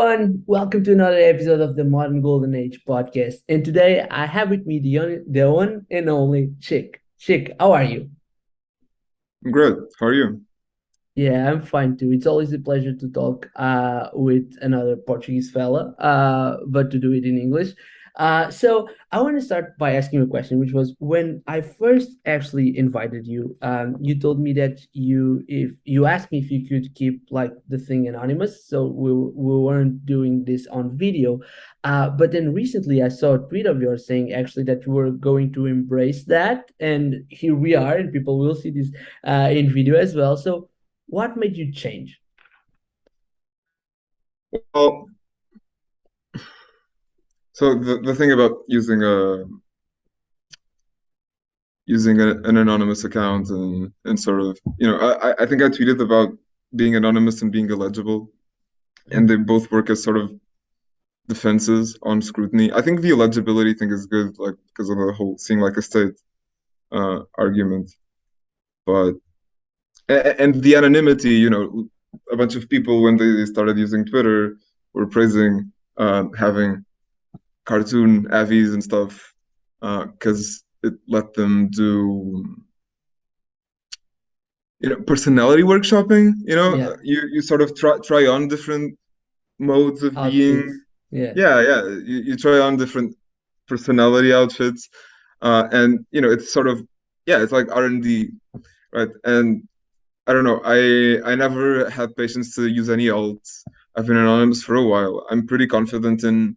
everyone. Welcome to another episode of the Modern Golden Age podcast. And today I have with me the one and only Chick. Chick, how are you? Great. How are you? Yeah, I'm fine too. It's always a pleasure to talk with another Portuguese fella, but to do it in English. So I want to start by asking you a question, which was when I first actually invited you, you told me that if you asked me if you could keep like the thing anonymous, so we weren't doing this on video. But then recently I saw a tweet of yours saying actually that you were going to embrace that, and here we are, and people will see this in video as well. So what made you change? Well, so the thing about using an anonymous account and sort of I think I tweeted about being anonymous and being illegible, and they both work as sort of defenses on scrutiny. I think the illegibility thing is good, like because of the whole seeing like a state argument, but and the anonymity, a bunch of people when they started using Twitter were praising having cartoon avies and stuff because it let them do personality workshopping. Yeah, You sort of try on different modes of being. outfits. Yeah, Yeah, you try on different personality outfits, and it's sort of, yeah, it's like R&D, right? And I don't know, I never had patience to use any alts. I've been anonymous for a while. I'm pretty confident in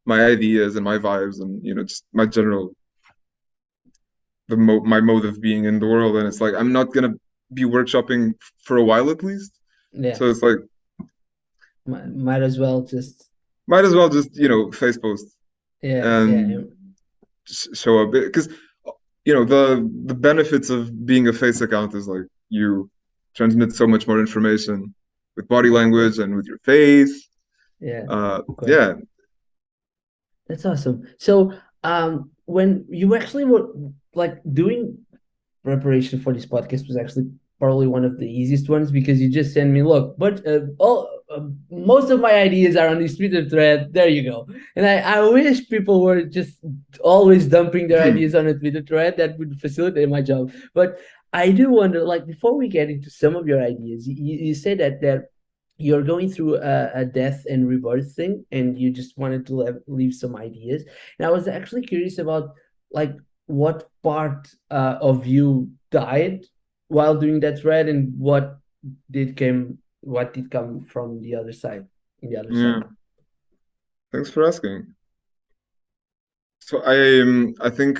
my ideas and my vibes and just my general my mode of being in the world, and it's like I'm not gonna be workshopping for a while at least. yeah. So it's like Might as well just might as well just face post yeah, yeah, and show up because the benefits of being a face account is like you transmit so much more information with body of language course. and with your face. Yeah, of course. Yeah. That's awesome. So, when you actually were like doing preparation for this podcast was actually probably one of the easiest ones because you just send me, look, but all most of my ideas are on this Twitter thread. There you go. And I wish people were just always dumping their ideas on a Twitter thread. That would facilitate my job. But I do wonder, like, before we get into some of your ideas, you said that you're going through a death and rebirth thing, and you just wanted to leave some ideas. And I was actually curious about like what part of you died while doing that thread, and what did come from the other side, in the other Yeah, side. thanks for asking. So I think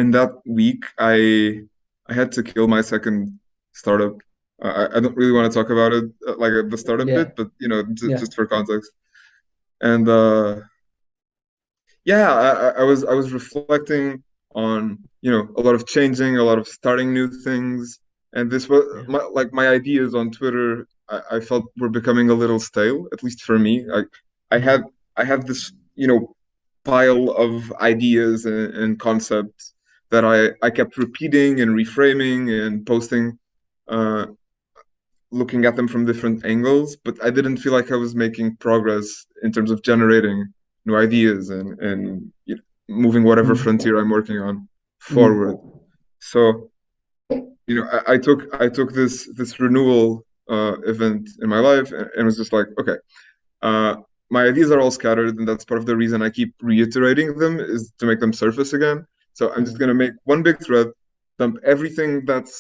in that week I had to kill my second startup. I don't really want to talk about it, like the startup Yeah, bit, but yeah, just for context. And yeah, I was reflecting on a lot of changing, a lot of starting new things, and this was yeah. my ideas on Twitter. I felt were becoming a little stale, at least for me. I Mm. had I had this pile of ideas and concepts that I kept repeating and reframing and posting, uh, looking at them from different angles, but I didn't feel like I was making progress in terms of generating new ideas and moving whatever Mm. frontier I'm working on forward. Mm. So, I took this renewal event in my life and was just like, okay, uh, my ideas are all scattered, and that's part of the reason I keep reiterating them is to make them surface again. So I'm just Mm. gonna make one big thread, dump everything that's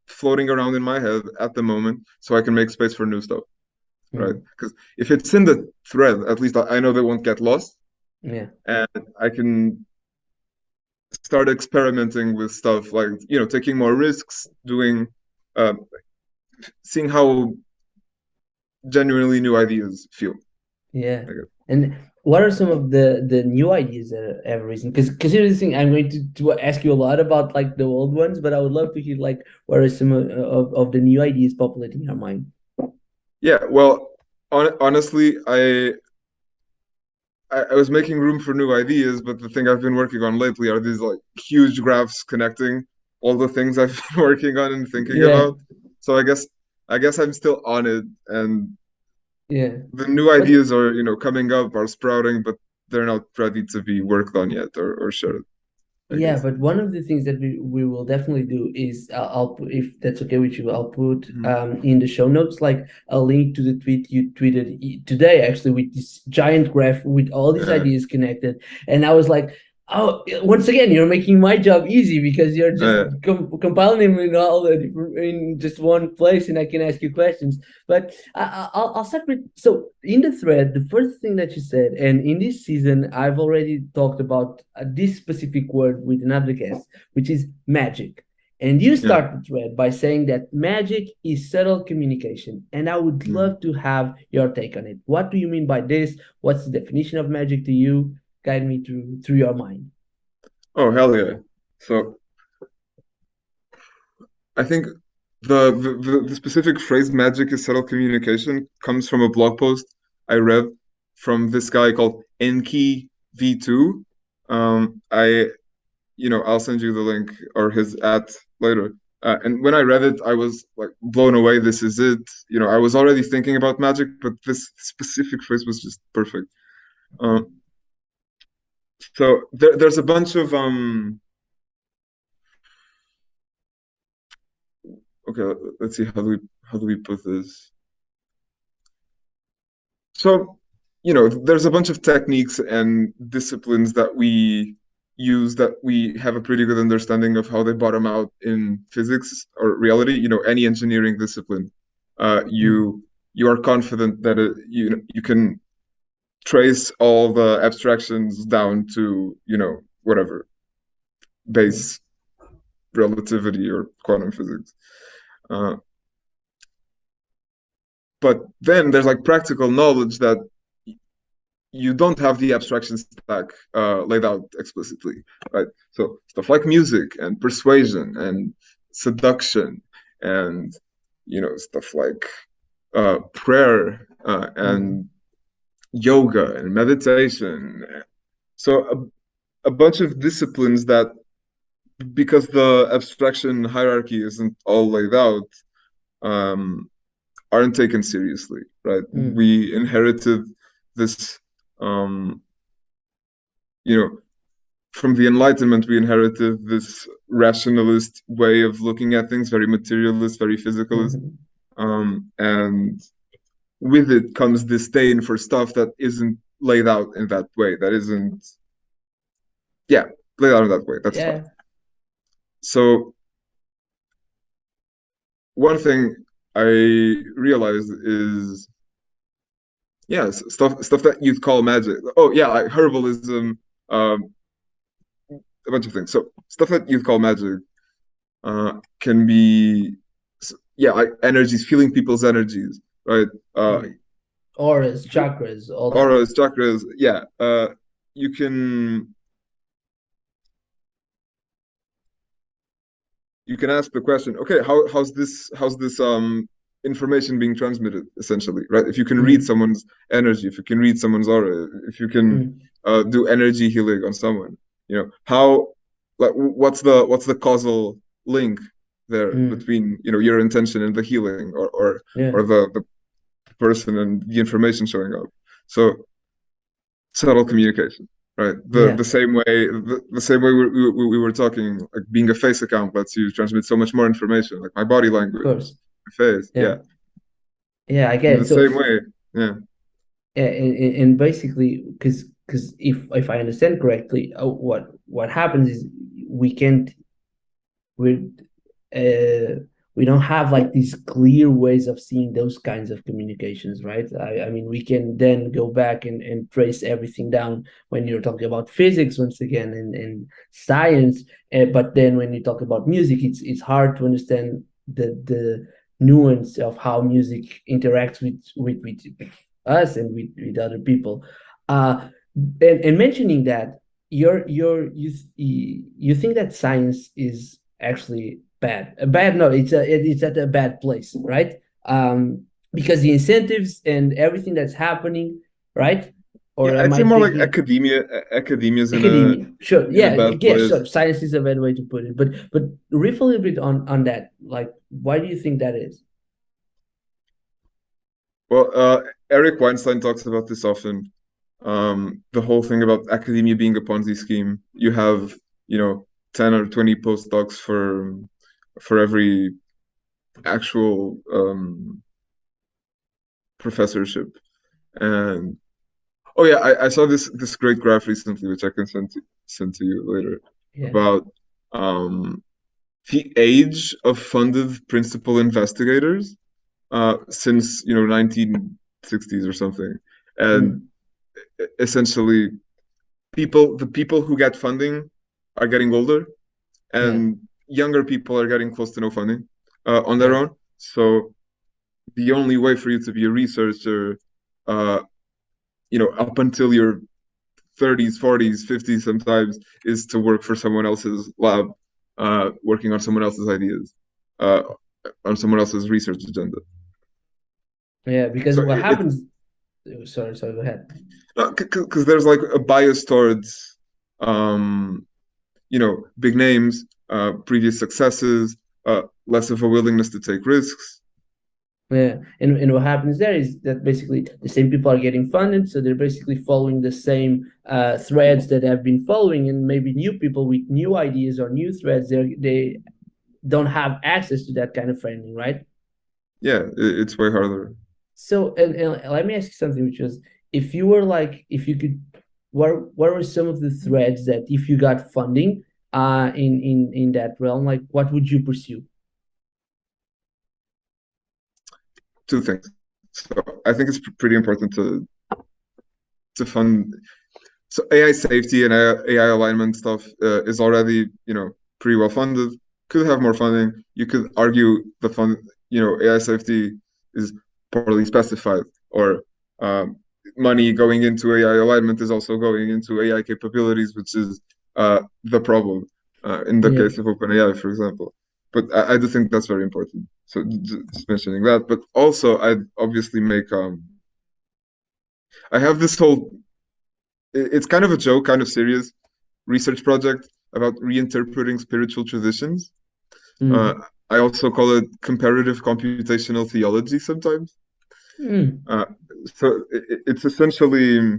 floating around in my head at the moment, so I can make space for new stuff, right? Mm. Because if it's in the thread, at least I know they won't get lost, Yeah, and I can start experimenting with stuff like taking more risks, doing, uh, seeing how genuinely new ideas feel. yeah. I guess. And what are some of the new ideas that have arisen? Because here's the thing, I'm going to ask you a lot about like the old ones, but I would love to hear like what are some of the new ideas populating your mind. Yeah, well, honestly, I was making room for new ideas, but the thing I've been working on lately are these like huge graphs connecting all the things I've been working on and thinking Yeah, about. So I guess I'm still on it, and Yeah. the new But ideas are, coming up, are sprouting, but they're not ready to be worked on yet or shared, I yeah, guess. but one of the things that we will definitely do is if that's okay with you, I'll put Mhm. in the show notes like a link to the tweet you tweeted today actually with this giant graph with all these Yeah. ideas connected. And I was like, oh, once again, you're making my job easy because you're just Uh, compiling them in all the different, in just one place, and I can ask you questions. But I'll start with so in the thread, the first thing that you said, and in this season, I've already talked about this specific word with another guest, which is magic. And you yeah. start the thread by saying that magic is subtle communication. And I would Mm. love to have your take on it. What do you mean by this? What's the definition of magic to you? Guide me through your mind. Oh, hell yeah. So I think the specific phrase magic is subtle communication comes from a blog post I read from this guy called Enki V2. I I'll send you the link or his at later. And when I read it, I was like blown away. This is it. I was already thinking about magic, but this specific phrase was just perfect. Um, so there's a bunch of okay, let's see how do we put this? So, there's a bunch of techniques and disciplines that we use that we have a pretty good understanding of how they bottom out in physics or reality. Any engineering discipline, Mm, you are confident that you can trace all the abstractions down to, whatever, mm, base relativity or quantum physics. Uh, but then there's like practical knowledge that you don't have the abstraction stack laid out explicitly, right? So stuff like music and persuasion and seduction and stuff like prayer mm, and yoga and meditation. So a bunch of disciplines that, because the abstraction hierarchy isn't all laid out, um, aren't taken seriously, right? mm, We inherited this, um, you know, from the Enlightenment, we inherited this rationalist way of looking at things, very materialist, very physicalist. mm. And with it comes disdain for stuff that isn't laid out in that way, that isn't, yeah, laid out in that way. That's fine. Yeah. So, one thing I realized is, yeah, stuff that you'd call magic. Oh, yeah, like herbalism, um, a bunch of things. So, stuff that you'd call magic can be, yeah, like energies, feeling people's energies, right? Uh, Mm. Auras, chakras, all that. Auras, chakras, yeah. You can you can ask the question, okay, how's this information being transmitted, essentially, right? If you can read Mm, someone's energy, if you can read someone's aura, if you can mm, do energy healing on someone, how, like, what's the causal link there mm. between your intention and the healing, Yeah. or the person and the information showing up. So subtle communication, right? The Yeah. the same way the same way we were talking, like being a face account lets you transmit so much more information, like my body Of language, course. my face, Yeah. yeah. Yeah, I In get the it. So, same way, yeah, and basically, because if I understand correctly, what happens is we can't we uh we don't have like these clear ways of seeing those kinds of communications, right? I mean, we can then go back and trace everything down when you're talking about physics once again and science, but then when you talk about music, it's hard to understand the nuance of how music interacts with us and with other people. And mentioning that, you think that science is actually bad. Bad, no, it's at a bad place, right? Because the incentives and everything that's happening, right? yeah. Or am I'd I say more like thinking academia. Academia's in a academia? Sure, in a yeah, bad yes, sure. place. Science is a bad way to put it, but riff a little bit on that. Like, why do you think that is? Well, Eric Weinstein talks about this often. The whole thing about academia being a Ponzi scheme. You have, 10 or 20 postdocs for every actual professorship. And oh yeah, I saw this great graph recently, which I can send to you later, Yeah. about um, the age of funded principal investigators since 1960s or something, and Mm. essentially the people who get funding are getting older, Yeah. and younger people are getting close to no funding on their Yeah. own. So the only way for you to be a researcher, uh, up until your 30s, 40s, 50s sometimes, is to work for someone else's lab, working on someone else's ideas, uh, on someone else's research agenda. Yeah. Because So what it's happens, oh, sorry, go ahead. because there's like a bias towards, um, big names, previous successes, less of a willingness to take risks. Yeah, and what happens there is that basically the same people are getting funded, so they're basically following the same threads that have been following, and maybe new people with new ideas or new threads, they don't have access to that kind of funding, right? Yeah, it's way harder. So, and let me ask you something, which was, if you were like, if you could, what were some of the threads that if you got funding, in that realm, like what would you pursue? Two things. So I think it's pretty important to fund. So AI safety and AI alignment stuff is already, pretty well funded. Could have more funding. You could argue the fund, AI safety is poorly specified, or um, money going into AI alignment is also going into AI capabilities, which is the problem in the Yeah. case of OpenAI, for example. But I do think that's very important. So just mentioning that, but also I'd obviously make I have this whole it's kind of a joke, kind of serious research project about reinterpreting spiritual traditions. Uh, Mm. I also call it comparative computational theology sometimes. Mm. Uh, so it's essentially,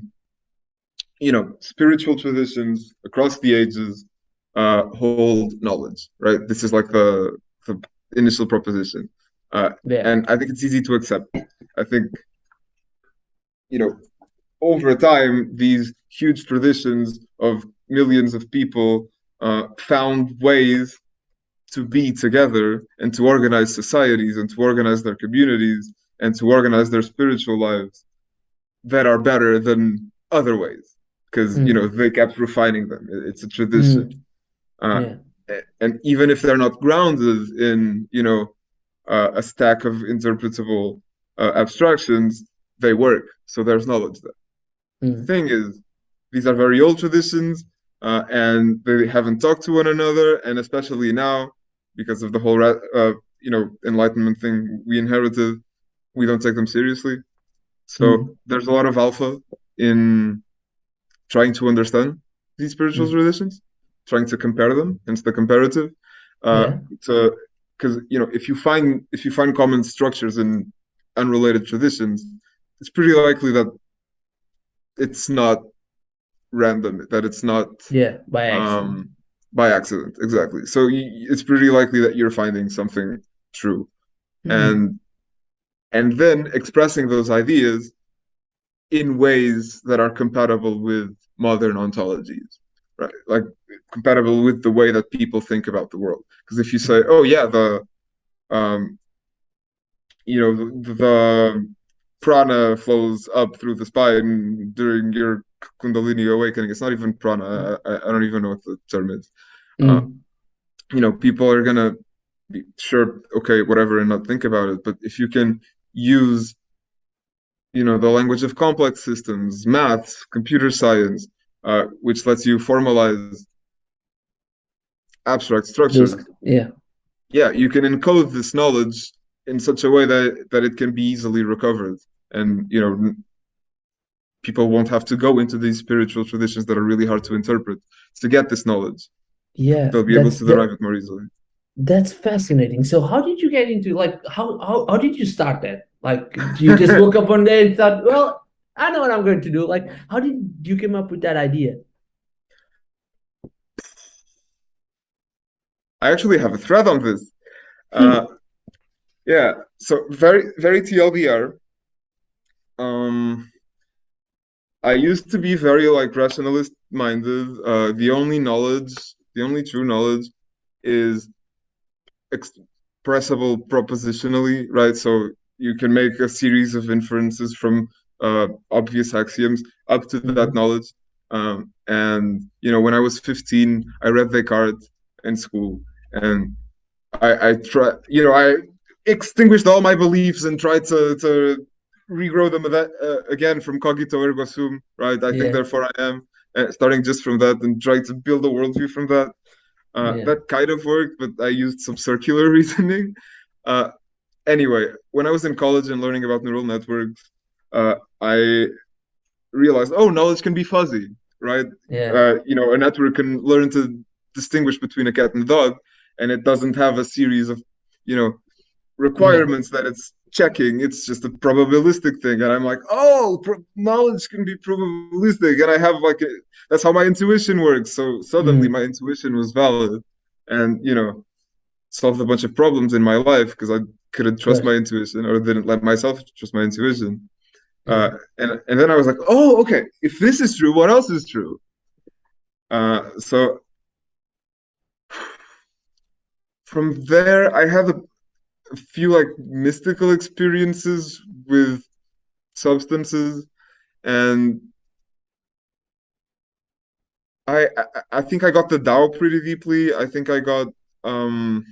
spiritual traditions across the ages hold knowledge, right? This is like the initial proposition. Uh, Yeah. and I think it's easy to accept. I think, you know, over time, these huge traditions of millions of people found ways to be together and to organize societies and to organize their communities and to organize their spiritual lives that are better than other ways because Mm. they kept refining them. It's a tradition, Mm. uh, Yeah. and even if they're not grounded in a stack of interpretable abstractions, they work. So there's knowledge there. The Mm. thing is, these are very old traditions, and they haven't talked to one another, and especially now, because of the whole, Enlightenment thing we inherited, we don't take them seriously. So Mm. there's a lot of alpha in trying to understand these spiritual Mm. traditions, trying to compare them, hence the comparative. Uh, Yeah. to because if you find common structures in unrelated traditions, it's pretty likely that it's not random, that it's not Yeah. By accident. um, by accident. Exactly. So it's pretty likely that you're finding something true, Mm. and then expressing those ideas in ways that are compatible with modern ontologies, right? Like compatible with the way that people think about the world. Because if you say, "Oh yeah, um, the prana flows up through the spine during your Kundalini awakening," it's not even prana. I don't even know what the term is. Uh, Mm. People are gonna be sure, okay, whatever, and not think about it. But if you can use, the language of complex systems, maths, computer science, which lets you formalize abstract Those. structures, Yeah. yeah, you can encode this knowledge in such a way that it can be easily recovered, and people won't have to go into these spiritual traditions that are really hard to interpret to get this knowledge. Yeah. They'll be able to derive it more easily. That's fascinating. So how did you get into, like, how did you start that? Like you just woke up one day and thought, well, I know what I'm going to do. Like, how did you come up with that idea? I actually have a thread on this. Uh, yeah, so very, very TLDR. Um, I used to be very like rationalist minded. The only true knowledge is expressible propositionally, right? So you can make a series of inferences from obvious axioms up to that Mm-hmm. knowledge. And when I was 15, I read Descartes in school, and I extinguished all my beliefs and tried to regrow them again from cogito ergo sum, right? I think Yeah, therefore I am, starting just from that and try to build a worldview from that. yeah, That kind of worked, but I used some circular reasoning. Uh, anyway, when I was in college and learning about neural networks, I realized, oh, knowledge can be fuzzy, right? yeah. A network can learn to distinguish between a cat and a dog, and it doesn't have a series of, you know, Yeah, requirements that it's checking. It's just a probabilistic thing. And I'm like, oh, knowledge can be probabilistic. And I have that's how my intuition works. So suddenly mm, my intuition was valid and, solved a bunch of problems in my life because I couldn't of trust my course. intuition or didn't let myself trust my intuition. Yeah, And then I was like, oh, okay, if this is true, what else is true? So from there, I had a few like mystical experiences with substances, and I think I got the Tao pretty deeply. I think I got um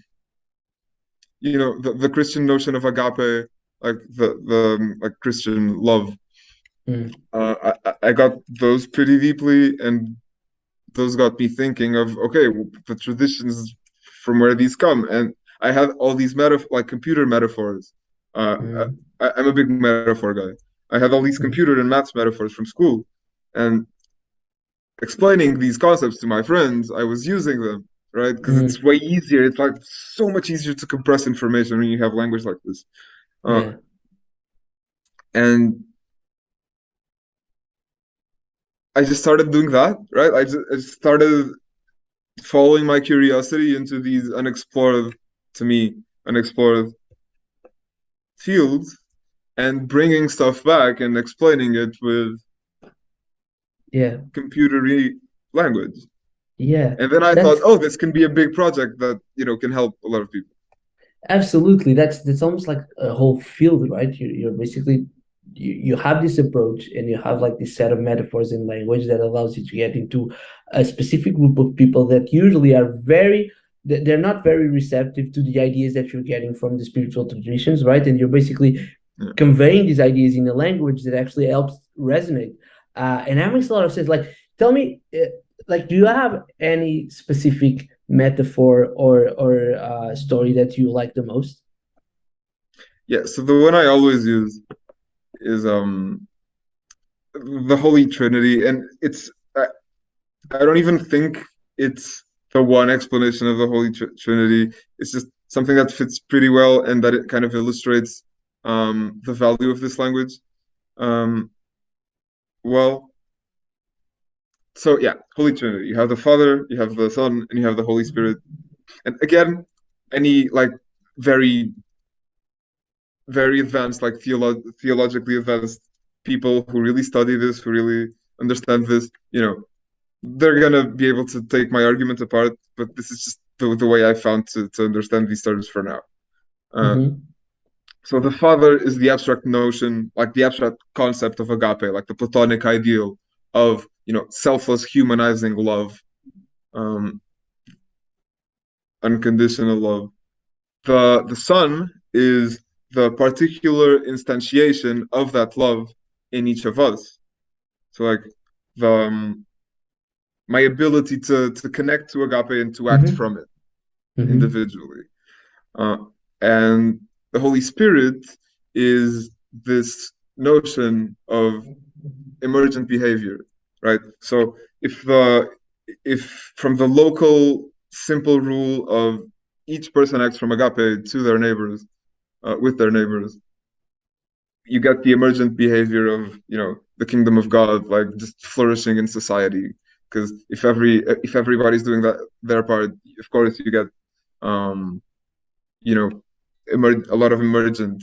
the Christian notion of agape, like the like Christian love. mm, I got those pretty deeply, and those got me thinking of okay, the traditions from where these come, and I had all these like computer metaphors. mm, I'm a big metaphor guy. I had all these mm, computer and maths metaphors from school, and explaining these concepts to my friends, I was using them, right? Because it's mm, way easier. It's like so much easier to compress information when you have language like this. Uh, yeah, and I just started doing that, right? I just started following my curiosity into these to me, unexplored fields and bringing stuff back and explaining it with yeah, computery language. yeah. And then I thought, That's oh, this can be a big project that, can help a lot of people. absolutely. That's almost like a whole field, right? You're basically you have this approach and you have like this set of metaphors in language that allows you to get into a specific group of people that usually are they're not very receptive to the ideas that you're getting from the spiritual traditions, right? And you're basically Yeah. conveying these ideas in a language that actually helps resonate. And that makes a lot of sense. Like, tell me, like, do you have any specific metaphor or story that you like the most? Yeah. So the one I always use is the Holy Trinity, and I don't even think it's the one explanation of the Holy Trinity. It's just something that fits pretty well, and that it kind of illustrates the value of this language. Um, well, so yeah, Holy Trinity. You have the Father, you have the Son, and you have the Holy Spirit. And again, any like very, very advanced, like theologically advanced people who really study this, who really understand this, they're gonna be able to take my argument apart, but this is just the way I found to understand these terms for now. Uh, Mm-hmm. so the Father is the abstract notion, like the abstract concept of agape, like the Platonic ideal of selfless, humanizing love, um, unconditional love. The Son is the particular instantiation of that love in each of us. So like the my ability to connect to agape and to act Mm-hmm. from it Mm-hmm. individually. Uh, and the Holy Spirit is this notion of emergent behavior, right? So if the if from the local simple rule of each person acts from agape to their neighbors, with their neighbors, you get the emergent behavior of, the kingdom of God, like just flourishing in society. Because if everybody's doing their part, of course you get, um, you know, a lot of emergent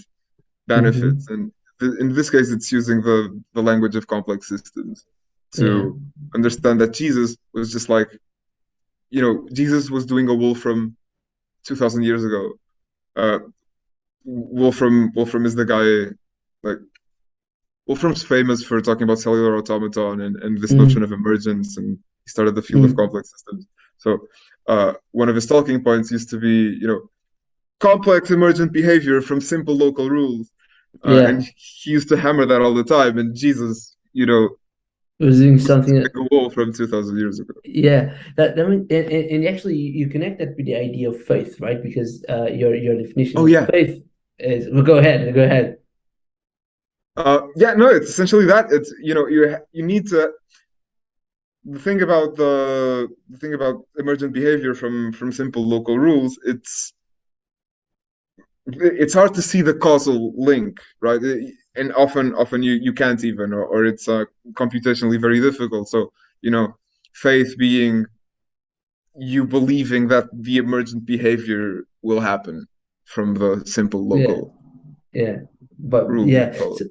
benefits. Hmm. And in this case, it's using the language of complex systems Yeah. to understand that Jesus was just like, Jesus was doing a Wolfram 2,000 years ago. Uh, Wolfram is the guy, like, Wolfram's famous for talking about cellular automaton and this notion Mm, of emergence, and he started the field of mm, complex systems. So one of his talking points used to be, complex emergent behavior from simple local rules. And yeah. he used to hammer that all the time. And Jesus, Was doing was something. like a wall from 2,000 years ago. Yeah, that mean, and actually you connect that with the idea of faith, right? Because your definition Oh, of yeah. faith is, well, go ahead, go ahead. Yeah, no, it's essentially that. It's, you need to, the thing about emergent behavior from simple local rules, it's hard to see the causal link, right? And often you can't even, or it's computationally very difficult. So, faith being you believing that the emergent behavior will happen from the simple Yeah, local yeah, but rules you yeah. follow. So,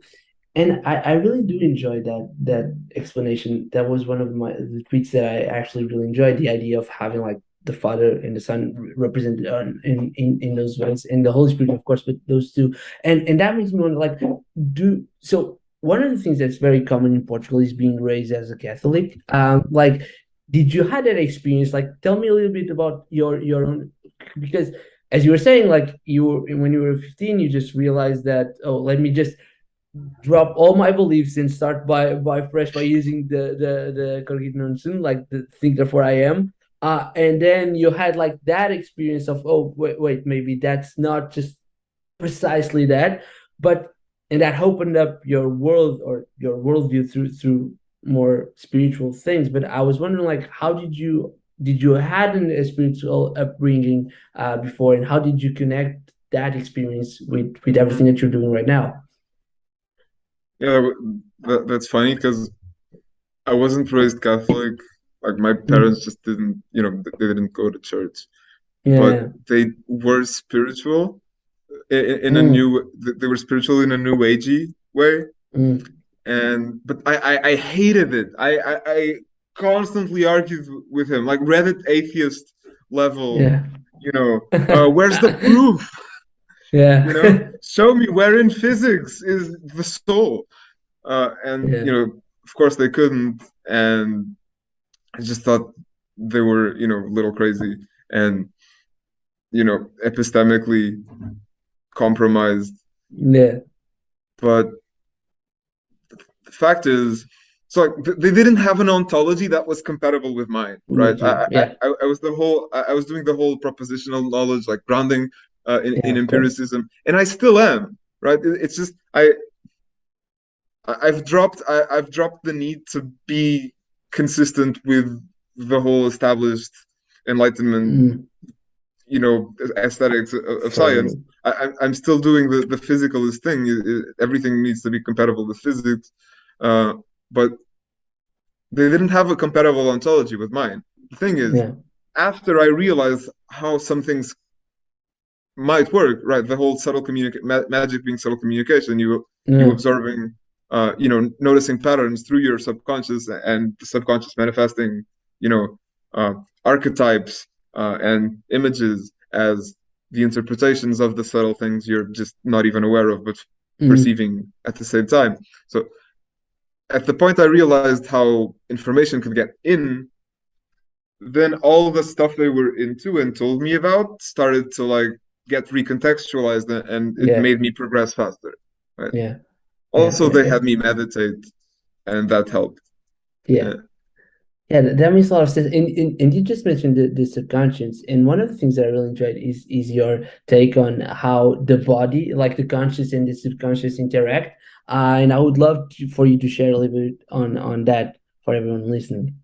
and I really do enjoy that explanation. That was one of the tweets that I actually really enjoyed, the idea of having like the Father and the Son represented in those ways, and the Holy Spirit, of course, but those two. And that makes me wonder, like, do so. One of the things that's very common in Portugal is being raised as a Catholic. Like, did you have that experience? Like, tell me a little bit about your own, because as you were saying, like you were, when you were 15, you just realized that, oh, let me just drop all my beliefs and start by fresh by using the cognitive soon, like the think therefore I am. And then you had like that experience of, oh, wait, maybe that's not just precisely that, but and that opened up your world or your worldview through more spiritual things. But I was wondering, like, how did you had a spiritual upbringing before, and how did you connect that experience with everything that you're doing right now? Yeah, that's funny because I wasn't raised Catholic. Like my Mm. parents just didn't, they didn't go to church, but Yeah. they were spiritual in a Mm. new. They were spiritual in a new agey way, Mm. and but I hated it. I constantly argued with him, like Reddit atheist level. Yeah. Where's the proof? Yeah. Show me where in physics is the soul. And Yeah. of course they couldn't, and I just thought they were, a little crazy and, epistemically compromised. Yeah. But the fact is, so like, they didn't have an ontology that was compatible with mine, right? With you. Yeah. I was doing the whole propositional knowledge, like grounding Yeah, in of course. empiricism, and I still am, right? It's just I've dropped the need to be consistent with the whole established Enlightenment, Mm. aesthetics of science. Totally. I'm still doing the physicalist thing. Everything needs to be compatible with physics, uh, but they didn't have a compatible ontology with mine. The thing is, Yeah. after I realized how some things might work, right? The whole subtle magic being subtle communication, you Yeah. observing, noticing patterns through your subconscious, and the subconscious manifesting, you know, archetypes and images as the interpretations of the subtle things you're just not even aware of, but Mm. perceiving at the same time. So at the point I realized how information could get in, then all the stuff they were into and told me about started to like get recontextualized, and it Yeah. made me progress faster, right? Yeah. Yeah. Also, Yeah. they Yeah. had me meditate, and that helped. Yeah. Yeah. Yeah, that makes a lot of sense. And you just mentioned the subconscious. And one of the things that I really enjoyed is your take on how the body, like the conscious and the subconscious interact. And I would love for you to share a little bit on that for everyone listening.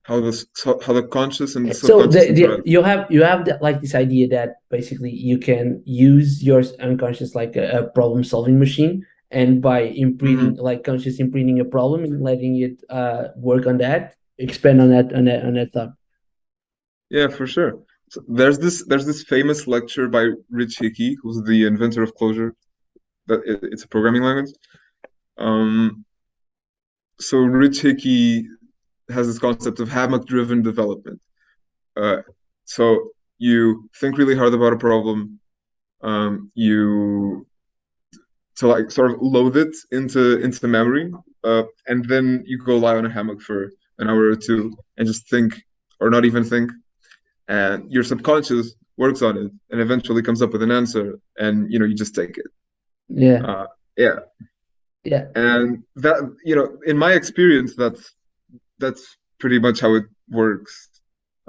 how the conscious and the So subconscious interact. you have like this idea that basically you can use your unconscious like a problem solving machine, and by imprinting Hmm. like conscious imprinting a problem and letting it work on that, expand on that thought. Yeah, for sure. So there's this famous lecture by Rich Hickey, who's the inventor of Clojure. It's a programming language. Um, so Rich Hickey has this concept of hammock-driven development. Uh, so you think really hard about a problem. You So like sort of load it into memory, and then you go lie on a hammock for an hour or two and just think, or not even think, and your subconscious works on it and eventually comes up with an answer, and you just take it. Yeah, Uh, yeah, yeah. and that in my experience, that's pretty much how it works.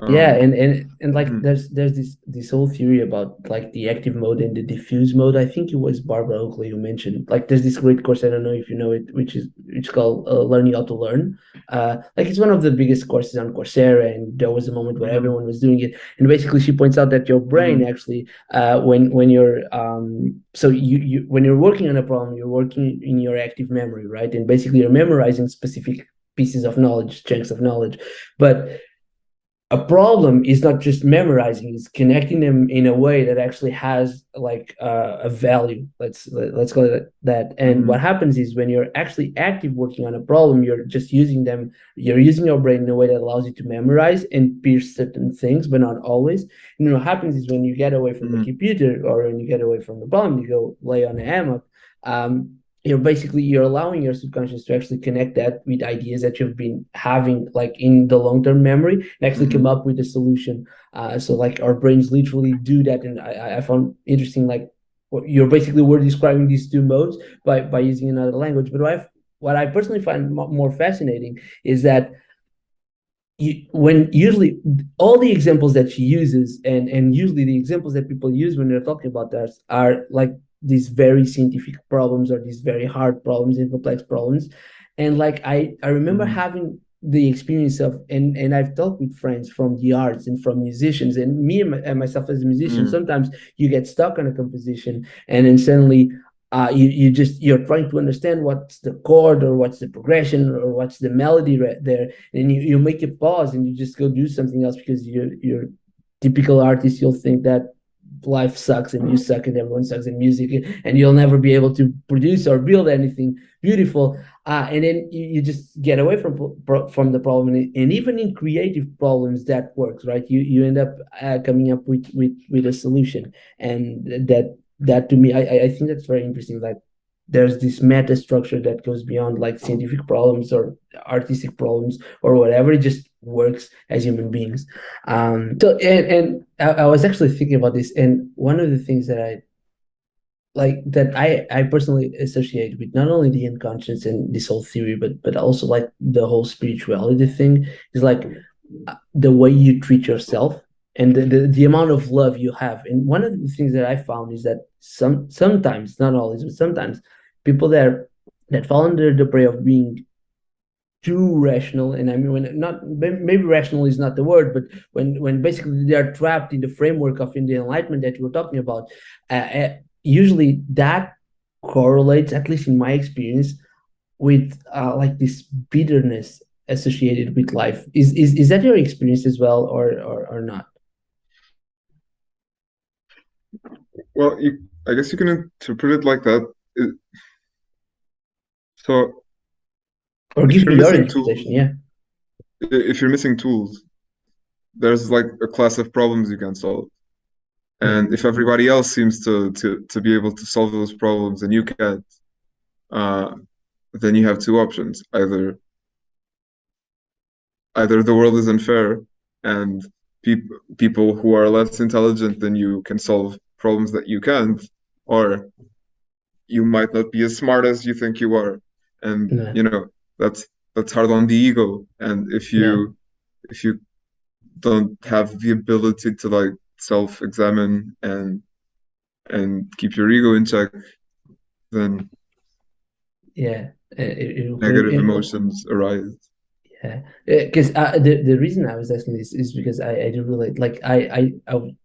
Yeah, Um, and like mhm, there's this whole theory about like the active mode and the diffuse mode. I think it was Barbara Oakley who mentioned like there's this great course, I don't know if you know it, which is called Learning How to Learn. Like it's one of the biggest courses on Coursera, and there was a moment where mhm, everyone was doing it. And basically, she points out that your brain mhm, actually, when you're so you when you're working on a problem, you're working in your active memory, right? And basically, you're memorizing specific pieces of knowledge, chunks of knowledge, but a problem is not just memorizing, it's connecting them in a way that actually has like a value, let's call it that. And what mhm, happens is when you're actually active working on a problem, you're using your brain in a way that allows you to memorize and pierce certain things, but not always. And what happens is when you get away from the mhm, computer or when you get away from the problem, you go lay on a hammock. You're allowing your subconscious to actually connect that with ideas that you've been having like in the long-term memory and actually come mhm, up with a solution. So like our brains literally do that, and I found interesting like you're basically we're describing these two modes by using another language. But what I personally find more fascinating is that when usually all the examples that she uses, and usually the examples that people use when they're talking about that are like these very scientific problems or these very hard problems and complex problems. And like I remember mhm, having the experience of, and I've talked with friends from the arts and from musicians, and me and myself as a musician, mhm, sometimes you get stuck on a composition and then suddenly you're trying to understand what's the chord or what's the progression or what's the melody right there, and you make a pause and you just go do something else because you're typical artist. You'll think that life sucks and you suck and everyone sucks in music, and you'll never be able to produce or build anything beautiful. And then you just get away from the problem, and even in creative problems that works, right? You end up coming up with a solution. And that to me, I think that's very interesting. Like there's this meta structure that goes beyond like scientific problems or artistic problems or whatever. It just works as human beings. So and I was actually thinking about this, and one of the things that I personally associate with not only the unconscious and this whole theory, but also like the whole spirituality thing is like the way you treat yourself and the amount of love you have. And one of the things that I found is that sometimes, not always, but sometimes people that fall under the prey of being too rational, and I mean when not maybe rational is not the word, but when basically they are trapped in the framework of in the enlightenment that you were talking about, usually that correlates, at least in my experience, with like this bitterness associated with life. Is that your experience as well, or not? Well, I guess you can interpret it like that. So Or if give you're me your missing interpretation. tools, Yeah. if you're missing tools, there's like a class of problems you can solve. Mm. And if everybody else seems to be able to solve those problems and you can't, uh, then you have two options. Either the world is unfair and people who are less intelligent than you can solve problems that you can't, or you might not be as smart as you think you are. And Yeah. that's hard on the ego. And Yeah. if you don't have the ability to like self-examine and keep your ego in check, then Yeah. negative emotions arise. Yeah, because the reason I was asking this is because I do relate. Like I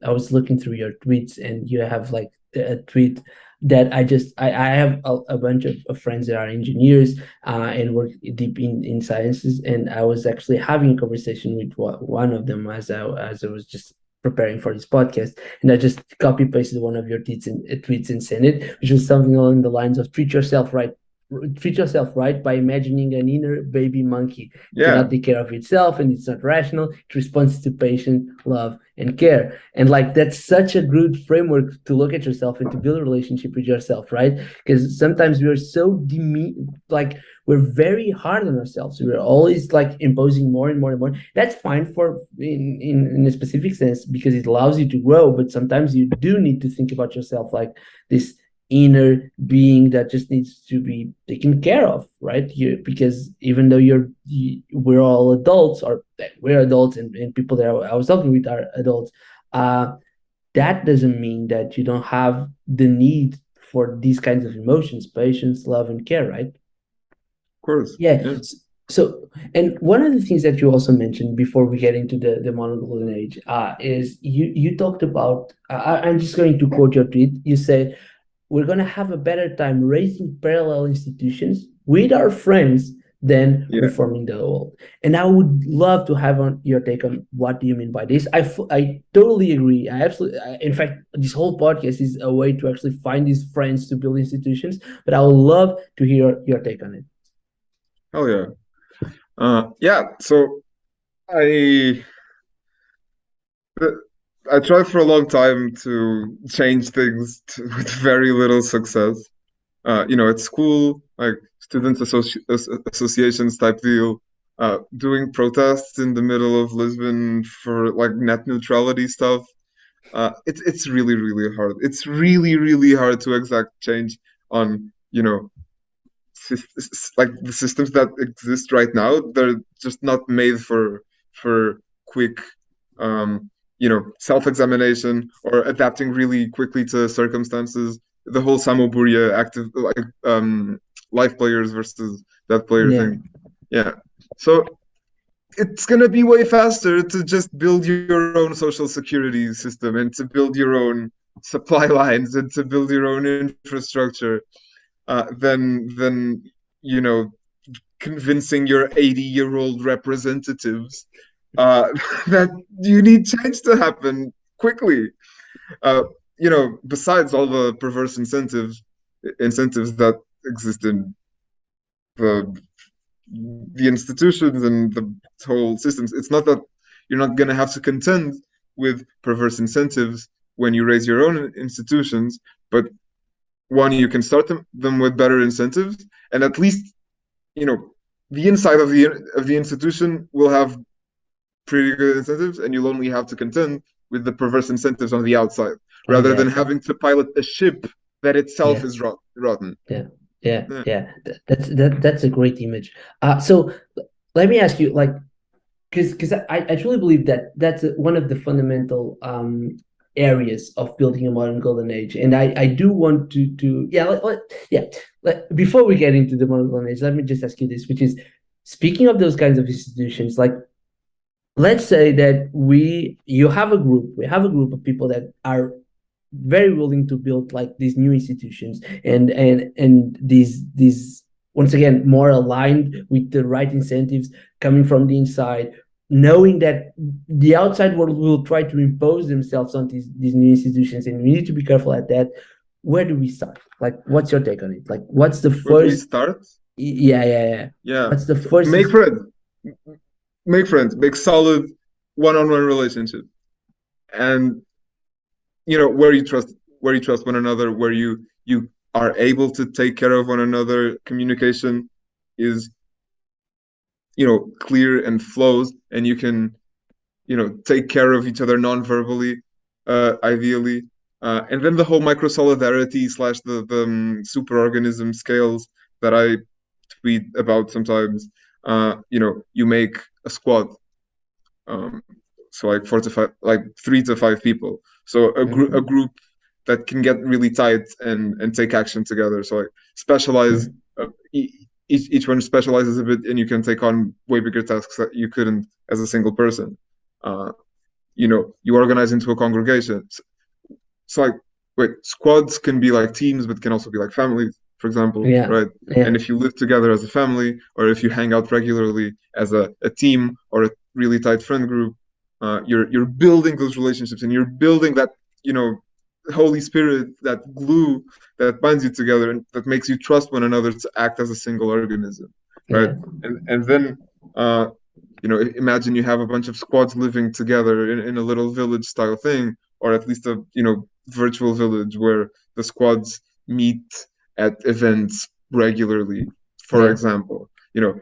was looking through your tweets, and you have like a tweet that I have a bunch of friends that are engineers and work deep in sciences, and I was actually having a conversation with one of them as I was just preparing for this podcast, and I just copy pasted one of your tweets and sent it, which was something along the lines of treat yourself right by imagining an inner baby monkey. It Yeah, cannot take care of itself and it's not rational. It responds to patience, love, and care. And like that's such a good framework to look at yourself and to build a relationship with yourself, right? Because sometimes we're so like we're very hard on ourselves. We're always like imposing more and more and more. That's fine for in a specific sense because it allows you to grow, but sometimes you do need to think about yourself like this inner being that just needs to be taken care of, right? Because even though we're all adults, or we're adults, and people that I was talking with are adults, uh, that doesn't mean that you don't have the need for these kinds of emotions, patience, love, and care, right? of course. Yeah. Yeah, So, and one of the things that you also mentioned before we get into the modern golden age, is you talked about. I'm just going to quote your tweet. You said we're going to have a better time raising parallel institutions with our friends than yeah. reforming the world. And I would love to have your take on what do you mean by this. I totally agree. In fact, this whole podcast is a way to actually find these friends to build institutions. But I would love to hear your take on it. Hell yeah. Yeah. So I I tried for a long time to change things with very little success. At school, like associations type deal, doing protests in the middle of Lisbon for like net neutrality stuff. It's really, really hard. It's really, really hard to exact change on, like the systems that exist right now. They're just not made for quick, self-examination or adapting really quickly to circumstances. The whole Samoburia active like life players versus dead player Yeah, thing. Yeah. So it's gonna be way faster to just build your own social security system and to build your own supply lines and to build your own infrastructure than you know convincing your 80-year-old representatives that you need change to happen quickly. Uh, besides all the perverse incentives that exist in the the institutions and the whole systems. It's not that you're not going to have to contend with perverse incentives when you raise your own institutions, but one, you can start them with better incentives, and at least you know the inside of the institution will have pretty good incentives, and you'll only have to contend with the perverse incentives on the outside, on rather the than outside. having to pilot a ship that itself Yeah, is rotten. yeah, yeah, Yeah, yeah. That's a great image. So let me ask you, like, because I truly believe that that's one of the fundamental areas of building a modern golden age, and I do want to yeah yeah before we get into the modern golden age, let me just ask you this, which is speaking of those kinds of institutions, like let's say that we have a group of people that are very willing to build like these new institutions and these once again more aligned with the right incentives coming from the inside, knowing that the outside world will try to impose themselves on these new institutions, and we need to be careful at that. Where do we start? Like, what's your take on it? Like, what's the where do we first? start? Yeah. Yeah, What's the so first? make solid one-on-one relationship, and where you trust one another, where you are able to take care of one another. Communication is clear and flows, and you can take care of each other non-verbally, ideally. And then the whole micro solidarity slash the superorganism scales that I tweet about sometimes. You make a squad, um, so like 4 to 5, like 3 to 5 people. So a Mhm, group that can get really tight and take action together. So like specialize. mhm. Uh, each one specializes a bit, and you can take on way bigger tasks that you couldn't as a single person. Uh, you organize into a congregation. So like, wait, squads can be like teams, but can also be like families, for example, Yeah, right? And yeah, if you live together as a family, or if you hang out regularly as a team or a really tight friend group, you're building those relationships, and you're building that, you know, Holy Spirit, that glue that binds you together and that makes you trust one another to act as a single organism, right? yeah, And then uh, imagine you have a bunch of squads living together in a little village style thing, or at least a virtual village where the squads meet at events regularly, for yeah, example.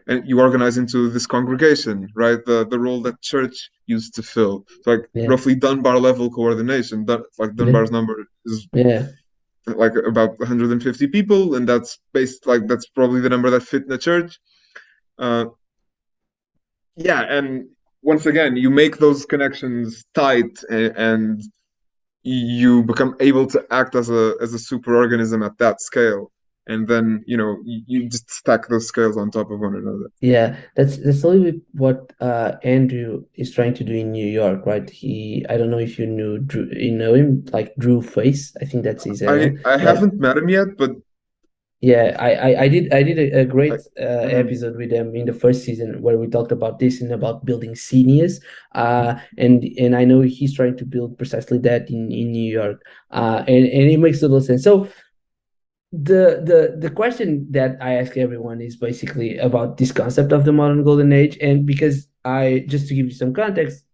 And you organize into this congregation, right? The role that church used to fill. So like yeah, roughly Dunbar level coordination. Like yeah, Dunbar's number is yeah, like about 150 people, and that's probably the number that fit in the church. Uh, yeah, and once again, you make those connections tight, and you become able to act as a superorganism at that scale, and then you just stack those scales on top of one another. yeah. That's a little bit what Andrew is trying to do in New York, right? I don't know if you knew Drew, you know him, like Drew Face. I think that's his I handle. I Yeah, haven't met him yet, but yeah, I did a I, great mhm, episode with them in the first season where we talked about this and about building seniors. And I know he's trying to build precisely that in New York. And it makes a little sense. So the question that I ask everyone is basically about this concept of the modern golden age. And because I just to give you some context,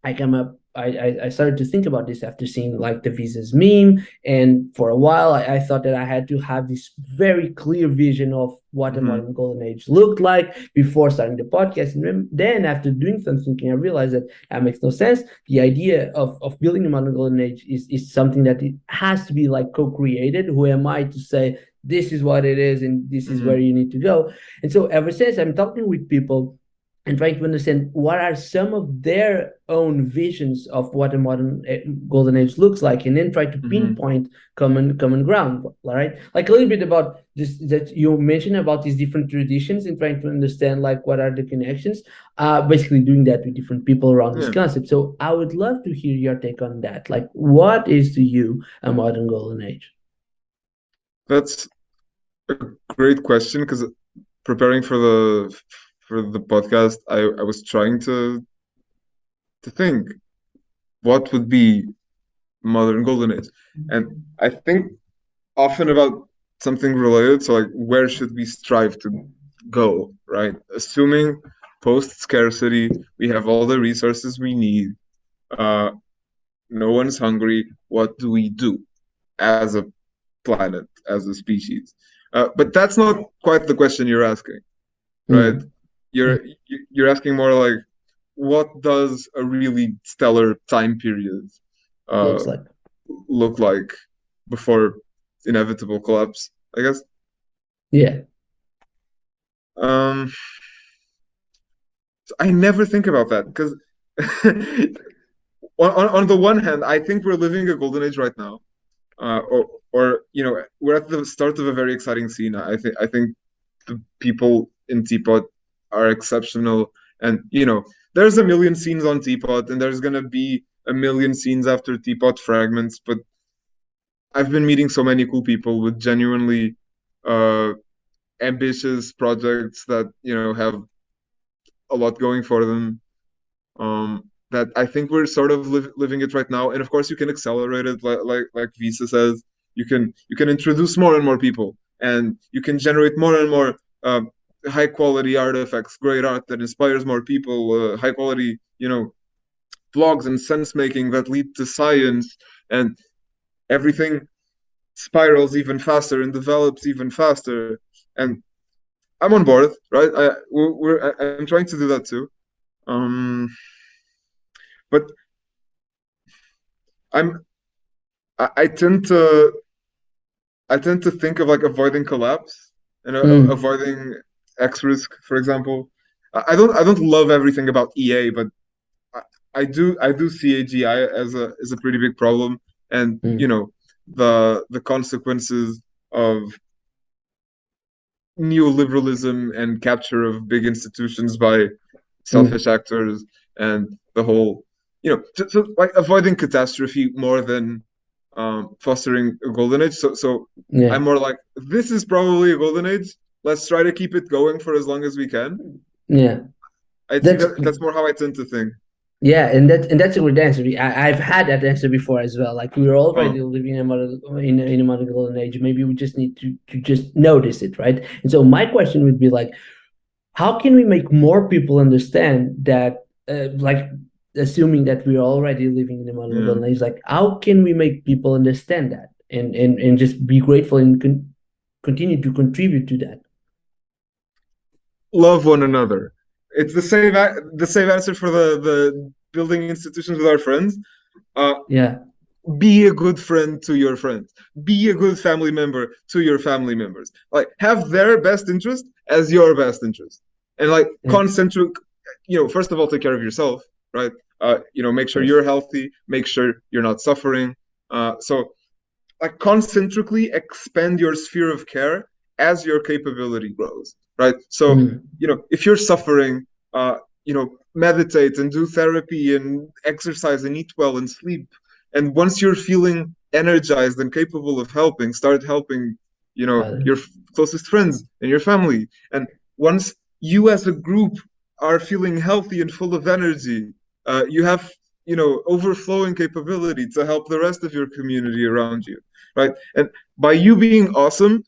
I come up I started to think about this after seeing like the visas meme, and for a while I thought that I had to have this very clear vision of what a mhm, modern golden age looked like before starting the podcast. And then after doing some thinking, I realized that that makes no sense. The idea of building a modern golden age is something that it has to be like co-created. Who am I to say this is what it is and this is where mhm, you need to go? And so ever since I'm talking with people and trying to understand what are some of their own visions of what a modern golden age looks like, and then try to mhm, pinpoint common ground. All right, like a little bit about this that you mentioned about these different traditions and trying to understand like what are the connections. Basically doing that with different people around this yeah, concept. So I would love to hear your take on that. Like, what is to you a modern golden age? that's a great question, because preparing for the podcast, I was trying to think what would be modern golden age, and I think often about something related. So, like, where should we strive to go, right? Assuming post scarcity, we have all the resources we need. Uh, no one's hungry. What do we do as a planet, as a species? But that's not quite the question you're asking, right? Mm, You're you're asking more like, what does a really stellar time period uh, looks like. look like before inevitable collapse, I guess. Yeah. Um, I never think about that because on the one hand, I think we're living a golden age right now, or we're at the start of a very exciting scene. I think the people in Teapot are exceptional, and there's a million scenes on Teapot, and there's gonna be a million scenes after Teapot fragments. But I've been meeting so many cool people with genuinely uh, ambitious projects that have a lot going for them. That I think we're sort of living it right now, and of course you can accelerate it, like Visa says. You can introduce more and more people, and you can generate more and more high quality artifacts, great art that inspires more people, high quality blogs and sense making that lead to science, and everything spirals even faster and develops even faster. And I'm on board, right? I'm trying to do that too. Um, but I'm I tend to think of like avoiding collapse and Mm, avoiding X risk, for example. I don't love everything about EA, but I, I do see AGI as a pretty big problem, and mm, the consequences of neoliberalism and capture of big institutions by selfish Mm, actors and the whole, like avoiding catastrophe more than fostering a golden age. So yeah, I'm more like, this is probably a golden age. Let's try to keep it going for as long as we can. yeah. I think That's that's more how I tend to think. Yeah, and that's a good answer. I've had that answer before as well. Like we're already Oh, living in a modern golden age. Maybe we just need to just notice it, right? And so my question would be like, how can we make more people understand that, like, assuming that we're already living in a modern yeah. golden age, like, how can we make people understand that and just be grateful and continue to contribute to that? Love one another. It's the same answer for the building institutions with our friends. Uh, Yeah. be a good friend to your friends. Be a good family member to your family members. Like have their best interest as your best interest, and like Yeah. concentric. First of all, take care of yourself, right? Make Of sure course. you're healthy. Make sure you're not suffering. So like concentrically expand your sphere of care as your capability grows, right? So, Mm, if you're suffering, meditate and do therapy and exercise and eat well and sleep. And once you're feeling energized and capable of helping, start helping, your others. closest friends and your family. And once you as a group are feeling healthy and full of energy, you have, overflowing capability to help the rest of your community around you, right? And by you being awesome,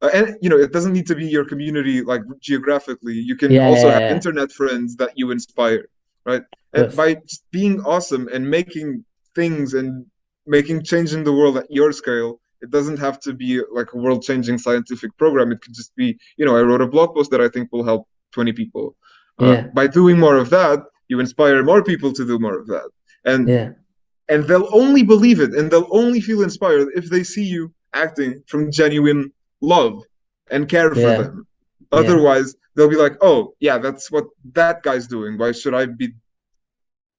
and it doesn't need to be your community like geographically. You can Yeah, also yeah, have yeah. Of internet friends that you inspire, right? And course. by just being awesome and making things and making change in the world at your scale, it doesn't have to be like a world-changing scientific program. It could just be, I wrote a blog post that I think will help 20 people. Yeah, By doing more of that, you inspire more people to do more of that. And yeah, and they'll only believe it and they'll only feel inspired if they see you acting from genuine love and care for yeah, them. yeah, Otherwise, they'll be like, oh, yeah, that's what that guy's doing. Why should I be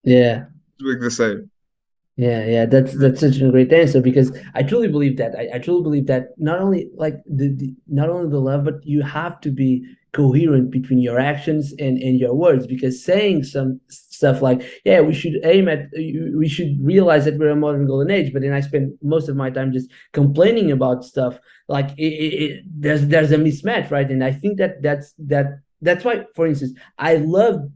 yeah. doing the same? Yeah, yeah, that's such a great answer because I truly believe that. I truly believe that not only like not only the love, but you have to be coherent between your actions and your words because saying some stuff like, yeah, we should realize that we're a modern golden age, but then I spend most of my time just complaining about stuff like there's a mismatch, right? And I think that's why, for instance, I love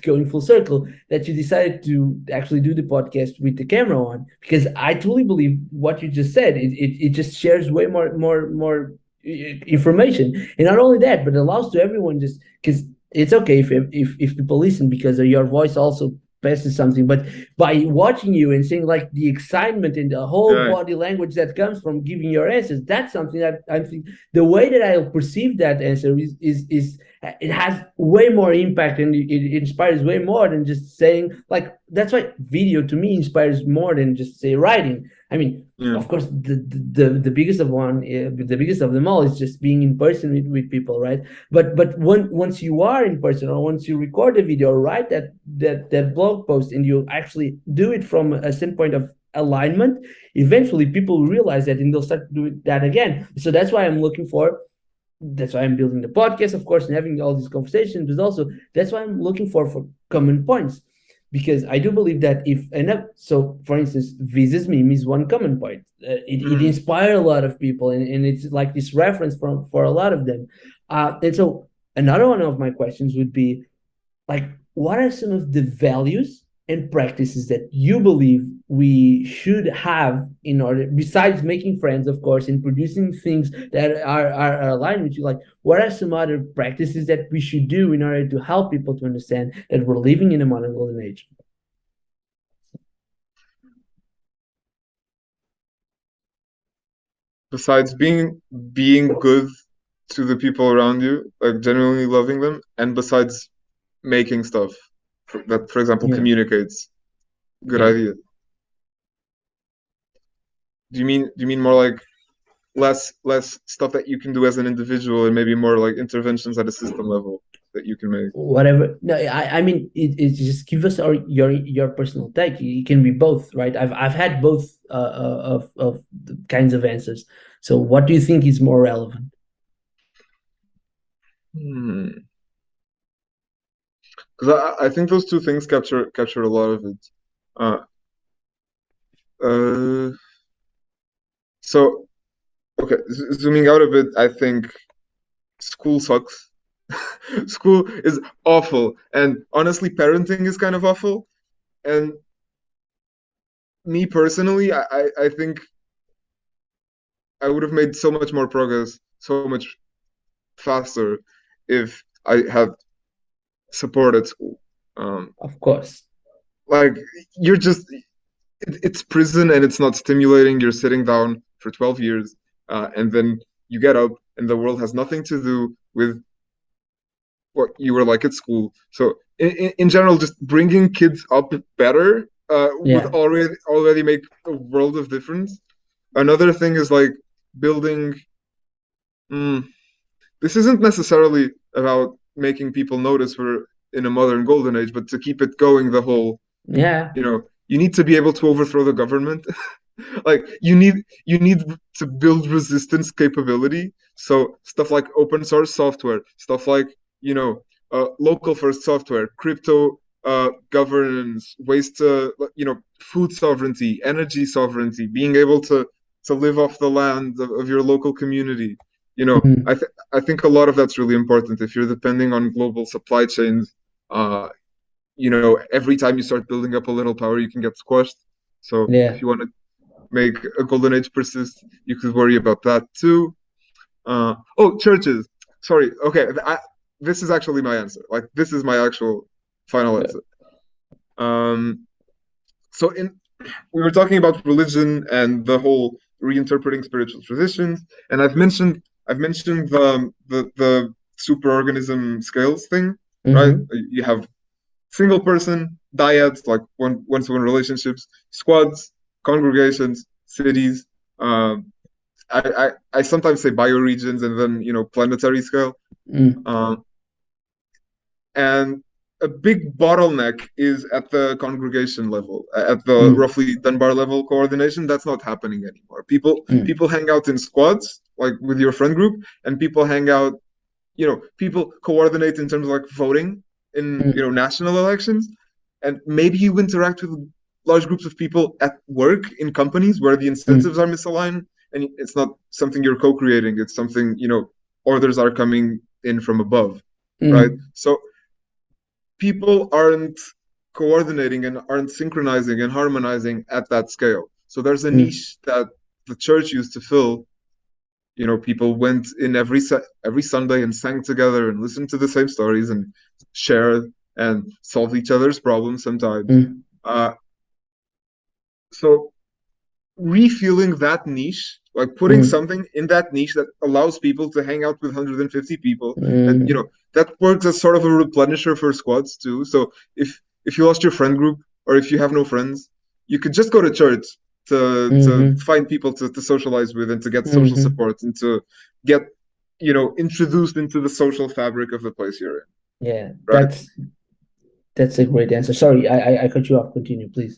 going full circle that you decided to actually do the podcast with the camera on because I truly believe what you just said. It just shares way more information, and not only that, but it allows to everyone just because it's okay if people listen because your voice also passes something, but by watching you and seeing like the excitement and the whole Yeah, body language that comes from giving your answers, that's something that I think the way that I perceive that answer is it has way more impact and it inspires way more than just saying like that's why video to me inspires more than just say writing. I mean, yeah, of course, the biggest of one, the biggest of them all is just being in person with people, right? But once you are in person or once you record a video or write that blog post and you actually do it from a standpoint of alignment, eventually people realize that and they'll start doing that again. So that's why I'm building the podcast, of course, and having all these conversations, but also that's why I'm looking for common points. Because I do believe that if enough, so for instance, Visas meme is one common point. It mm, inspired a lot of people, and it's like this reference for a lot of them. And so another one of my questions would be like what are some of the values and practices that you believe we should have in order besides making friends of course and producing things that are aligned with you, like what are some other practices that we should do in order to help people to understand that we're living in a modern golden age? besides being good to the people around you, like genuinely loving them, and besides making stuff that, for example, Yeah, communicates. Good yeah. idea. Do you mean more like less stuff that you can do as an individual and maybe more like interventions at a system level that you can make? Whatever, no, I mean it just give us your personal take. It can be both, right? I've had both of the kinds of answers, so what do you think is more relevant? Hmm. Because I think those two things capture a lot of it. Uh, uh, so okay, zooming out a bit, I think school sucks. School is awful, and honestly, parenting is kind of awful. And me personally, I think I would have made so much more progress, so much faster if I had support at school. Um, Of course. like you're just it's prison and it's not stimulating. You're sitting down for 12 years, and then you get up, and the world has nothing to do with what you were like at school. So in general, just bringing kids up better would Yeah, already make a world of difference. Another thing is like building. Mm, this isn't necessarily about making people notice we're in a modern golden age, but to keep it going the whole, yeah. you need to be able to overthrow the government. Like you need to build resistance capability. So stuff like open source software, stuff like local first software, crypto governance, ways to food sovereignty, energy sovereignty, being able to live off the land of your local community. Mhm. I think a lot of that's really important. If you're depending on global supply chains, every time you start building up a little power, you can get squashed. So Yeah. if you want to make a golden age persist, you could worry about that too. Churches. Sorry. Okay, this is actually my answer. Like this is my actual final answer. Um, so in we were talking about religion and the whole reinterpreting spiritual traditions, and I've mentioned the superorganism scales thing, right? Hmm. You have single person, dyads, like one-to-one relationships, squads, congregations, cities. Um, I sometimes say bioregions and then planetary scale. Mm. Um, and a big bottleneck is at the congregation level, at the Mm. roughly Dunbar level coordination. That's not happening anymore. People Mm. people hang out in squads, like with your friend group, and people hang out. People coordinate in terms of like voting in Mm. national elections, and maybe you interact with large groups of people at work in companies where the Mm. incentives are misaligned, and it's not something you're co-creating. It's something orders are coming in from above, right? Mm. So people aren't coordinating and aren't synchronizing and harmonizing at that scale. So there's a Mm. niche that the church used to fill. People went in every Sunday and sang together and listened to the same stories and shared and solved each other's problems sometimes. Mm. Uh, so refueling that niche, like putting Mm. something in that niche that allows people to hang out with 150 people, and Mm. that works as sort of a replenisher for squads too. So if you lost your friend group or if you have no friends, you could just go to church to Mm. find people to socialize with and to get social Mm. support and to get introduced into the social fabric of the place you're in, Yeah, right? that's a great answer. Sorry, I cut you off. Continue, please.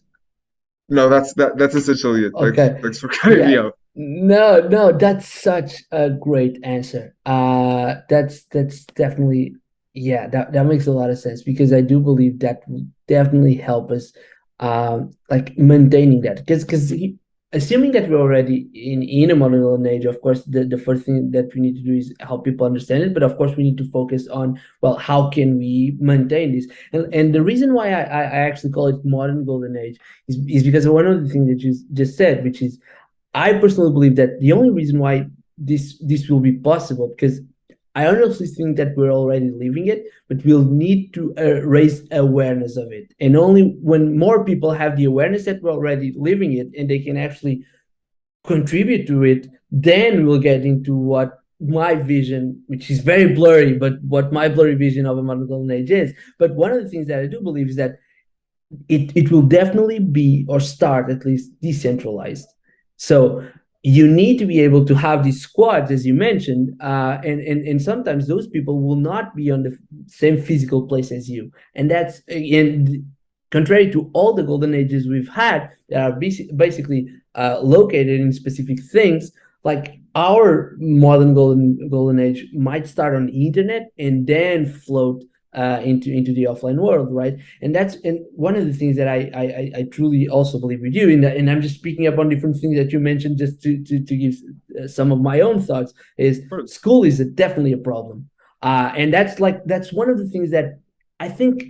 No, that's essentially it. Thanks Okay. for cutting me Yeah. off. No, no, that's such a great answer. That's definitely, yeah, that makes a lot of sense because I do believe that will definitely help us like maintaining that. Because assuming that we're already in a modern golden age, of course, the first thing that we need to do is help people understand it. But of course, we need to focus on, well, how can we maintain this? And the reason why I actually call it modern golden age is because of one of the things that you just said, which is I personally believe that the only reason why this will be possible because I honestly think that we're already living it, but we'll need to raise awareness of it. And only when more people have the awareness that we're already living it and they can actually contribute to it, then we'll get into what my vision, which is very blurry, but what my blurry vision of a modern golden age is. But one of the things that I do believe is that it will definitely be or start at least decentralized. So you need to be able to have these squads, as you mentioned, and sometimes those people will not be on the same physical place as you, and that's in contrary to all the golden ages we've had that are basically located in specific things. Like our modern golden age might start on the internet and then float into the offline world, right? And one of the things that I truly also believe with you in that, and I'm just speaking up on different things that you mentioned just to give some of my own thoughts, is Of course. school is definitely a problem, and that's one of the things that I think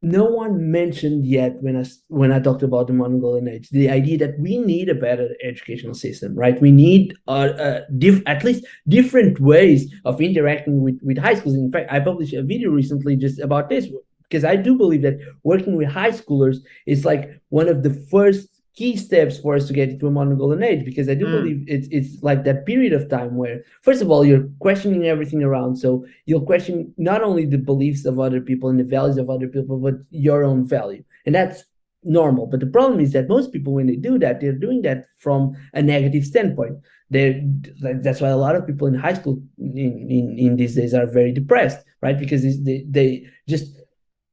no one mentioned yet when I talked about the modern golden age, the idea that we need a better educational system, right? We need at least different ways of interacting with high schools. In fact, I published a video recently just about this because I do believe that working with high schoolers is like one of the first key steps for us to get into a modern golden age, because I do Mm, believe it's like that period of time where, first of all, you're questioning everything around. So you'll question not only the beliefs of other people and the values of other people, but your own value. And that's normal. But the problem is that most people, when they do that, they're doing that from a negative standpoint. They're, that's why a lot of people in high school in these days are very depressed, right? Because they just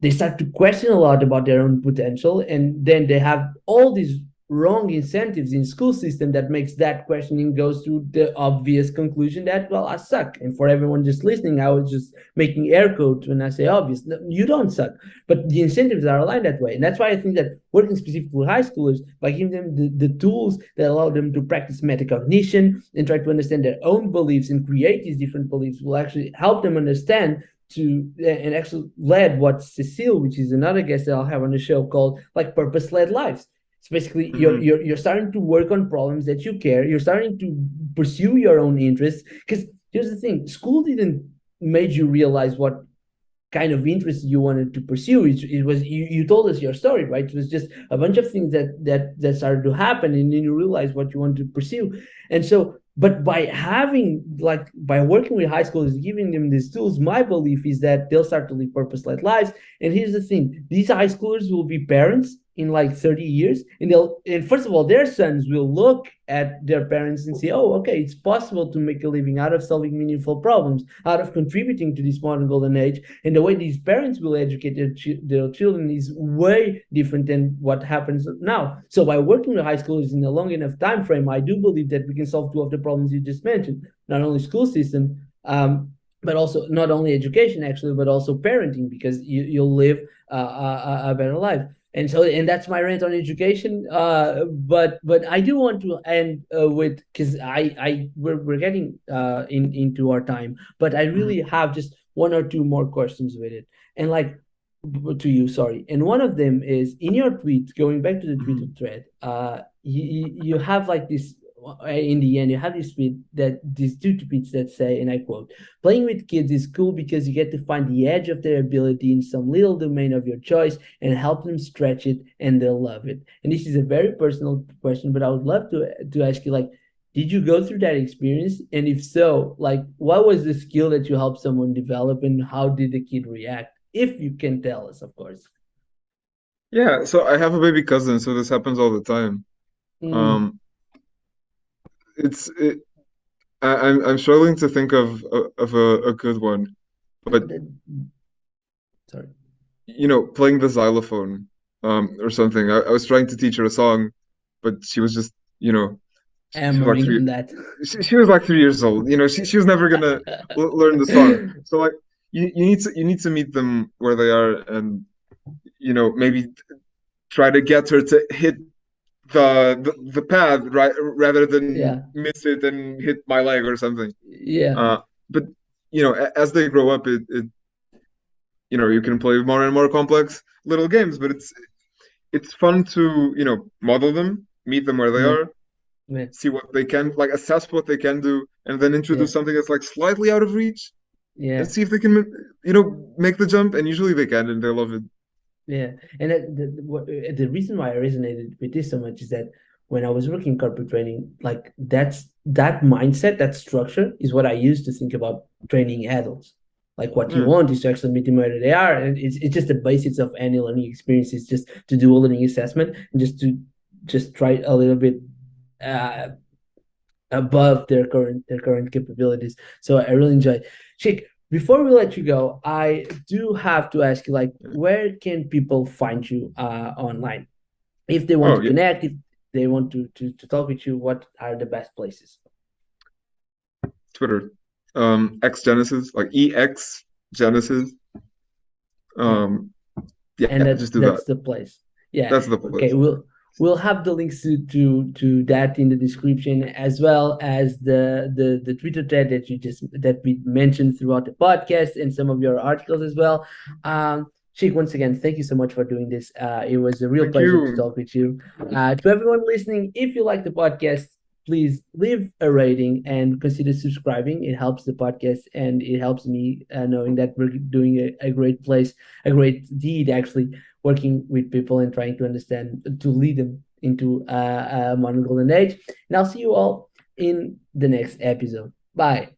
they start to question a lot about their own potential, and then they have all these wrong incentives in school system that makes that questioning goes to the obvious conclusion that, well, I suck. And for everyone just listening, I was just making air quotes when I say obvious. No, you don't suck, but the incentives are aligned that way. And that's why I think that working specifically with high schoolers, by giving them the tools that allow them to practice metacognition and try to understand their own beliefs and create these different beliefs, will actually help them understand to and actually led what Cecile, which is another guest that I'll have on the show, called like purpose-led lives. It's basically mhm. you're starting to work on problems that you care. You're starting to pursue your own interests. Because here's the thing: school didn't made you realize what kind of interest you wanted to pursue. It was you told us your story, right? It was just a bunch of things that started to happen, and then you realize what you want to pursue. And so, but by having like by working with high schoolers, giving them these tools, my belief is that they'll start to live purpose-led lives. And here's the thing: these high schoolers will be parents in like 30 years, and they'll and first of all, their sons will look at their parents and say, oh, okay, it's possible to make a living out of solving meaningful problems, out of contributing to this modern golden age. And the way these parents will educate their children is way different than what happens now. So by working with high schoolers in a long enough time frame, I do believe that we can solve two of the problems you just mentioned: not only school system, but also not only education actually, but also parenting, because you'll live a better life. And so, and that's my rant on education. But I do want to end with, because we're getting into our time, but I really Mhm. have just one or two more questions with it. And like to you, sorry. And one of them is in your tweet, going back to the Twitter Mhm. thread, you have like this in the end, you have this tweet that these two tweets that say, and I quote, playing with kids is cool because you get to find the edge of their ability in some little domain of your choice and help them stretch it, and they'll love it. And this is a very personal question, but I would love to ask you, like, did you go through that experience? And if so, like, what was the skill that you helped someone develop, and how did the kid react? If you can tell us, of course. Yeah, so I have a baby cousin, so this happens all the time. Mm. Um, it's it, I'm struggling to think of a good one, but Sorry. playing the xylophone, or something. I was trying to teach her a song, but she was just, she was like Hammering three. on that. She was like 3 years old. She was never gonna learn the song. So like you need to meet them where they are, and maybe try to get her to hit the pad, right, rather than Yeah. miss it and hit my leg or something. Yeah. But as they grow up, you can play more and more complex little games, but it's fun to model them, meet them where they Yeah. are, Yeah. see what they can, like, assess what they can do, and then Yeah. introduce something that's like slightly out of reach and Yeah. see if they can make the jump. And usually they can, and they love it. Yeah, and the reason why I resonated with this so much is that when I was working corporate training, like that mindset, that structure is what I used to think about training adults. Like what you Yeah. want is to actually meet them where they are, and it's just the basics of any learning experience. Is just to do a learning assessment and just try a little bit uh, above their current capabilities. So I really enjoy. Chick, before we let you go, I do have to ask you, like, Yeah. where can people find you online if they want Oh to yeah. connect, if they want to talk with you? What are the best places? Twitter. X Genesis, like EX Genesis. Yeah. And Yeah, that's just do that. that's the place. Yeah. That's the Okay. place. We'll have the links to that in the description, as well as the Twitter thread that we mentioned throughout the podcast, and some of your articles as well. Sheikh, once again, thank you so much for doing this. It was a real Thank pleasure to you. talk with you. To everyone listening, if you like the podcast, please leave a rating and consider subscribing. It helps the podcast, and it helps me knowing that we're doing a great place, a great deed, actually, working with people and trying to understand, to lead them into a modern golden age. And I'll see you all in the next episode. Bye.